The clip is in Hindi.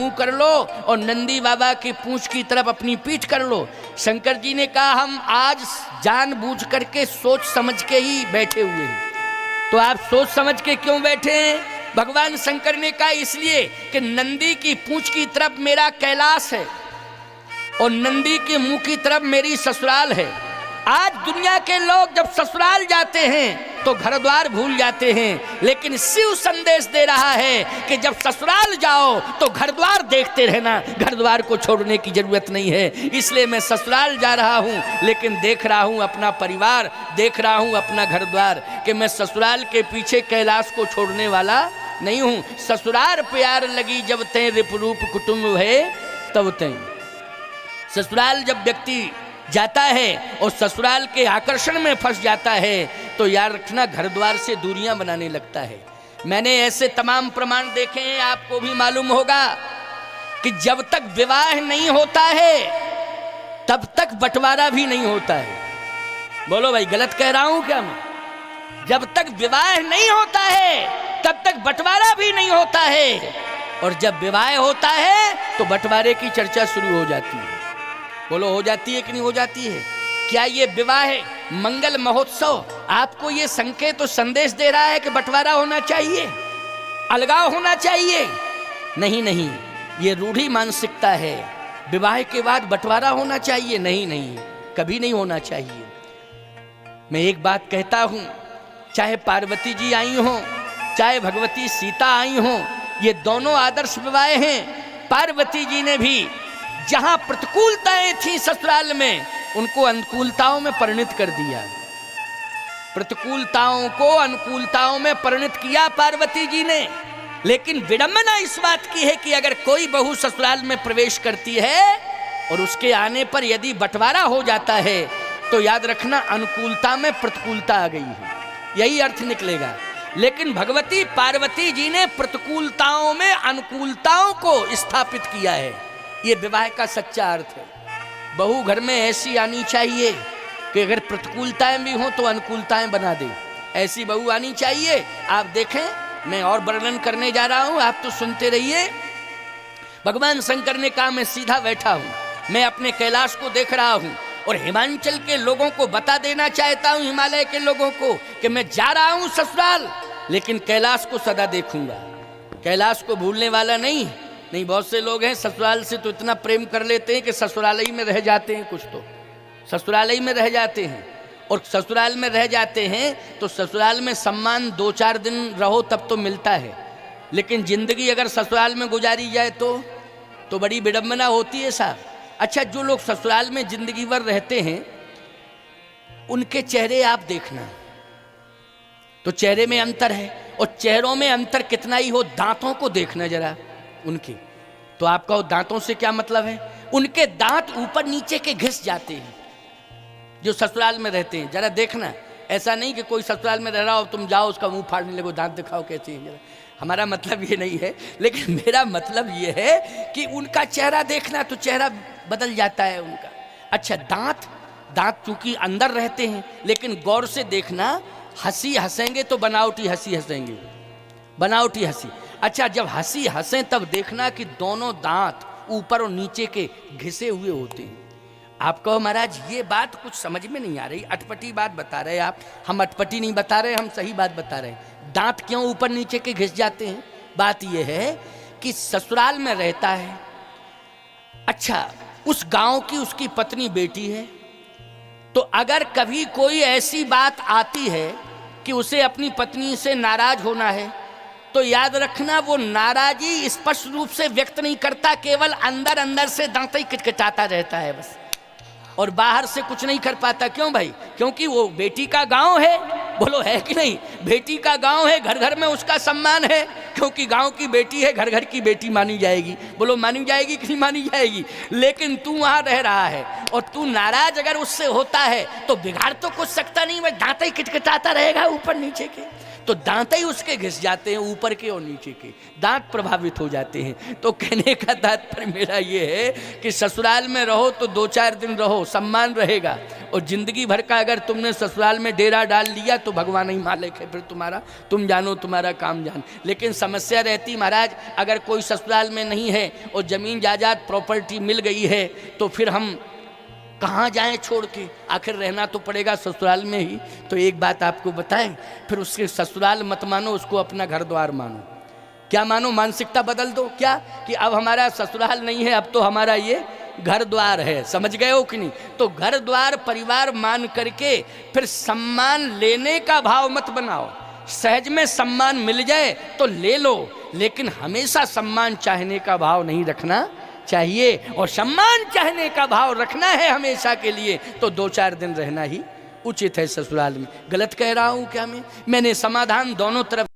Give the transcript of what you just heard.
मुंह कर लो और नंदी बाबा की पूंछ की तरफ अपनी पीठ कर लो। शंकर जी ने कहा हम आज जानबूझ करके सोच समझ के ही बैठे हुए हैं। तो आप सोच समझ के क्यों बैठे हैं? भगवान शंकर ने कहा इसलिए कि नंदी की पूंछ की तरफ मेरा कैलाश है और नंदी के मुंह की तरफ मेरी ससुराल है। आज दुनिया के लोग जब ससुराल जाते हैं तो घर द्वार भूल जाते हैं, लेकिन शिव संदेश दे रहा है कि जब ससुराल जाओ तो घर द्वार देखते रहना, घर द्वार को छोड़ने की जरूरत नहीं है। इसलिए मैं ससुराल जा रहा हूं, लेकिन देख रहा हूं अपना परिवार, देख रहा हूं अपना घर द्वार, कि मैं ससुराल के पीछे कैलाश को छोड़ने वाला नहीं हूं। ससुराल प्यार लगी जब तय रिपरूप कुटुंब है तब तय। ससुराल जब व्यक्ति जाता है और ससुराल के आकर्षण में फंस जाता है तो याद रखना घर द्वार से दूरियां बनाने लगता है। मैंने ऐसे तमाम प्रमाण देखे हैं, आपको भी मालूम होगा कि जब तक विवाह नहीं होता है तब तक बंटवारा भी नहीं होता है। बोलो भाई, गलत कह रहा हूं क्या मैं? जब तक विवाह नहीं होता है तब तक बंटवारा भी नहीं होता है, और जब विवाह होता है तो बंटवारे की चर्चा शुरू हो जाती है। बोलो, हो जाती है कि नहीं हो जाती है? क्या ये विवाह मंगल महोत्सव आपको ये संकेत तो संदेश दे रहा है कि बंटवारा होना चाहिए, अलगाव होना चाहिए? नहीं नहीं, ये रूढ़ी मानसिकता है। विवाह के बाद बंटवारा होना चाहिए? नहीं नहीं, कभी नहीं होना चाहिए। मैं एक बात कहता हूं, चाहे पार्वती जी आई हो, चाहे भगवती सीता आई हो, ये दोनों आदर्श विवाह हैं। पार्वती जी ने भी जहां प्रतिकूलताएं थी ससुराल में, उनको अनुकूलताओं में परिणत कर दिया। प्रतिकूलताओं को अनुकूलताओं में परिणत किया पार्वती जी ने। लेकिन विडंबना इस बात की है कि अगर कोई बहू ससुराल में प्रवेश करती है और उसके आने पर यदि बंटवारा हो जाता है तो याद रखना अनुकूलता में प्रतिकूलता आ गई है, यही अर्थ निकलेगा। लेकिन भगवती पार्वती जी ने प्रतिकूलताओं में अनुकूलताओं को स्थापित किया है, ये विवाह का सच्चा अर्थ है। बहू घर में ऐसी आनी चाहिए कि अगर प्रतिकूलताएं भी हों तो अनुकूलताएं बना दे, ऐसी बहू आनी चाहिए। आप देखें, मैं और वर्णन करने जा रहा हूं, आप तो सुनते रहिए। भगवान शंकर ने कहा मैं सीधा बैठा हूं, मैं अपने कैलाश को देख रहा हूं और हिमाचल के लोगों को बता देना चाहता हूं, हिमालय के लोगों को, कि मैं जा रहा हूं ससुराल, लेकिन कैलाश को सदा देखूंगा, कैलाश को भूलने वाला नहीं। नहीं, बहुत से लोग हैं ससुराल से तो इतना प्रेम कर लेते हैं कि ससुराल ही में रह जाते हैं, कुछ तो ससुराल ही में रह जाते हैं। और ससुराल में रह जाते हैं तो ससुराल में सम्मान 2-4 दिन रहो तब तो मिलता है, लेकिन जिंदगी अगर ससुराल में गुजारी जाए तो बड़ी विडंबना होती है साहब। अच्छा, जो लोग ससुराल में जिंदगी भर रहते हैं उनके चेहरे आप देखना तो चेहरे में अंतर है, और चेहरों में अंतर कितना ही हो, दांतों को देखना जरा उनके, तो आपका दांतों से क्या मतलब है? उनके दांत ऊपर नीचे के घिस जाते हैं जो ससुराल में रहते हैं। जरा देखना, ऐसा नहीं कि कोई ससुराल में रह रहा हो तुम जाओ उसका मुंह फाड़ने लगो, दांत दिखाओ कैसे हैं। हमारा मतलब ये नहीं है, लेकिन मेरा मतलब ये है कि उनका चेहरा देखना तो चेहरा बदल जाता है उनका। अच्छा, दांत चूंकि अंदर रहते हैं, लेकिन गौर से देखना, हंसी हंसेंगे तो बनावटी हंसी हंसेंगे, बनावटी हंसी। अच्छा, जब हंसी हंसें तब देखना कि दोनों दांत ऊपर और नीचे के घिसे हुए होते हैं। आप कहो महाराज ये बात कुछ समझ में नहीं आ रही, अटपटी बात बता रहे आप। हम अटपटी नहीं बता रहे, हम सही बात बता रहे हैं। दांत क्यों ऊपर नीचे के घिस जाते हैं? बात यह है कि ससुराल में रहता है, अच्छा उस गांव की उसकी पत्नी बेटी है, तो अगर कभी कोई ऐसी बात आती है कि उसे अपनी पत्नी से नाराज होना है तो याद रखना वो नाराजी स्पष्ट रूप से व्यक्त नहीं करता, केवल अंदर अंदर से दांत ही किटकिटाता रहता है बस, और बाहर से कुछ नहीं कर पाता। क्यों भाई? क्योंकि वो बेटी का गांव है। बोलो, है कि नहीं? बेटी का गांव है, घर घर में उसका सम्मान है, क्योंकि गांव की बेटी है, घर घर की बेटी मानी जाएगी। बोलो, मानी जाएगी कि नहीं मानी जाएगी? लेकिन तू वहां रह रहा है और तू नाराज अगर उससे होता है तो बिगाड़ तो कुछ सकता नहीं, वह दांत ही किटकिटाता रहेगा ऊपर नीचे के। तो दांत ही उसके घिस जाते हैं, ऊपर के और नीचे के दांत प्रभावित हो जाते हैं। तो कहने का तात्पर्य मेरा ये है कि ससुराल में रहो तो 2-4 दिन रहो, सम्मान रहेगा, और जिंदगी भर का अगर तुमने ससुराल में डेरा डाल लिया तो भगवान ही मालिक है फिर तुम्हारा, तुम जानो तुम्हारा काम जान। लेकिन समस्या रहती महाराज, अगर कोई ससुराल में नहीं है और जमीन जायदाद प्रॉपर्टी मिल गई है तो फिर हम कहाँ जाएं छोड़ के, आखिर रहना तो पड़ेगा ससुराल में ही। तो एक बात आपको बताएं, फिर उसके ससुराल मत मानो, उसको अपना घर द्वार मानो। क्या मानो? मानसिकता बदल दो। क्या कि अब हमारा ससुराल नहीं है, अब तो हमारा ये घर द्वार है। समझ गए हो कि नहीं? तो घर द्वार परिवार मान करके फिर सम्मान लेने का भाव मत बनाओ। सहज में सम्मान मिल जाए तो ले लो, लेकिन हमेशा सम्मान चाहने का भाव नहीं रखना चाहिए। और सम्मान चाहने का भाव रखना है हमेशा के लिए तो 2-4 दिन रहना ही उचित है ससुराल में। गलत कह रहा हूं क्या? मैंने समाधान दोनों तरफ